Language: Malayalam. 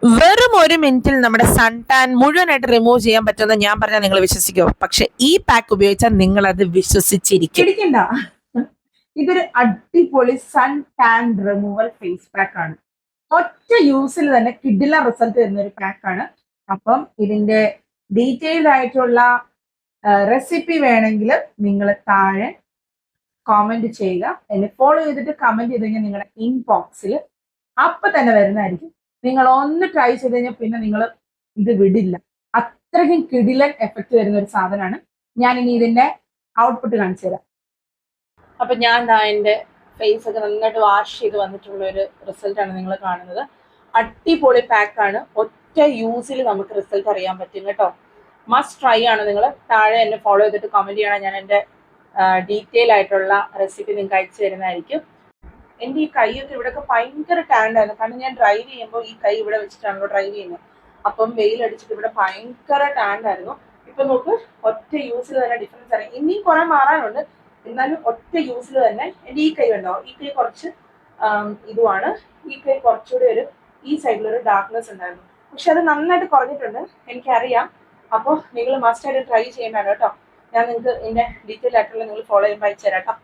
വെറും 1 മിനിറ്റിൽ നമ്മുടെ സൺ ടാൻ മുഴുവനായിട്ട് റിമൂവ് ചെയ്യാൻ പറ്റുമെന്ന് ഞാൻ പറഞ്ഞാൽ നിങ്ങൾ വിശ്വസിക്കുമോ? പക്ഷെ ഈ പാക്ക് ഉപയോഗിച്ചാൽ നിങ്ങൾ അത് വിശ്വസിച്ചിരിക്കും. പിടിക്കണ്ട. ഇതൊരു അടിപൊളി sun tan removal face pack ആണ്. ഒറ്റ യൂസിൽ തന്നെ കിഡില റിസൾട്ട് തരുന്ന ഒരു പാക്ക് ആണ്. അപ്പം ഇതിന്റെ ഡീറ്റെയിൽഡ് ആയിട്ടുള്ള റെസിപ്പി വേണമെങ്കിൽ നിങ്ങൾ താഴെ കോമെന്റ് ചെയ്യുക. എന്നെ ഫോളോ ചെയ്തിട്ട് കമന്റ് ചെയ്ത് കഴിഞ്ഞാൽ നിങ്ങളുടെ ഇൻബോക്സിൽ അപ്പൊ തന്നെ വരുന്നതായിരിക്കും. നിങ്ങൾ ഒന്ന് ട്രൈ ചെയ്ത് കഴിഞ്ഞാൽ പിന്നെ നിങ്ങൾ ഇത് വിടില്ല. അത്രയ്ക്കും കിടിലൻ എഫക്റ്റ് വരുന്ന ഒരു സാധനമാണ്. ഞാൻ ഇനി ഇതിന്റെ ഔട്ട്പുട്ട് കാണിച്ചു തരാം. അപ്പൊ ഞാൻ എന്റെ ഫേസ് ഒക്കെ നന്നായിട്ട് വാഷ് ചെയ്ത് വന്നിട്ടുള്ള ഒരു റിസൾട്ടാണ് നിങ്ങൾ കാണുന്നത്. അടിപൊളി പാക്കാണ്. ഒറ്റ യൂസിൽ നമുക്ക് റിസൾട്ട് അറിയാൻ പറ്റും കേട്ടോ. മസ്റ്റ് ട്രൈ ആണ്. നിങ്ങൾ താഴെ എന്നെ ഫോളോ ചെയ്തിട്ട് കമന്റ് ചെയ്യണം. ഞാൻ എൻ്റെ ഡീറ്റെയിൽ ആയിട്ടുള്ള റെസിപ്പി നിങ്ങൾക്ക് അയച്ചു തരുന്നതായിരിക്കും. എൻ്റെ ഈ കൈയൊക്കെ ഇവിടെയൊക്കെ ഭയങ്കര ടാൻഡായിരുന്നു. കാരണം ഞാൻ ഡ്രൈവ് ചെയ്യുമ്പോൾ ഈ കൈ ഇവിടെ വെച്ചിട്ടാണല്ലോ ഡ്രൈവ് ചെയ്യുന്നത്. അപ്പം വെയിലടിച്ചിട്ട് ഇവിടെ ഭയങ്കര ടാൻഡായിരുന്നു. ഇപ്പൊ നോക്ക്, ഒറ്റ യൂസിൽ തന്നെ ഡിഫറൻസ് അറിയാം. ഇനിയും കുറെ മാറാനുണ്ട്, എന്നാലും ഒറ്റ യൂസിൽ തന്നെ എൻ്റെ ഈ കൈ ഉണ്ടാവും. ഈ കൈ കുറച്ച് ഇതുമാണ്. ഈ കൈ കുറച്ചുകൂടി ഈ സൈഡിലൊരു ഡാർക്ക്നെസ് ഉണ്ടായിരുന്നു. പക്ഷെ അത് നന്നായിട്ട് കുറഞ്ഞിട്ടുണ്ട്, എനിക്കറിയാം. അപ്പോൾ നിങ്ങൾ മസ്റ്റ് ആയിട്ട് ട്രൈ ചെയ്യേണ്ടതാണ് കേട്ടോ. ഞാൻ നിങ്ങൾക്ക് ഇതിന്റെ ഡീറ്റെയിൽ ആയിട്ടുള്ള നിങ്ങൾ ഫോളോ ചെയ്യുമ്പോൾ അയച്ചു തരാം കേട്ടോ.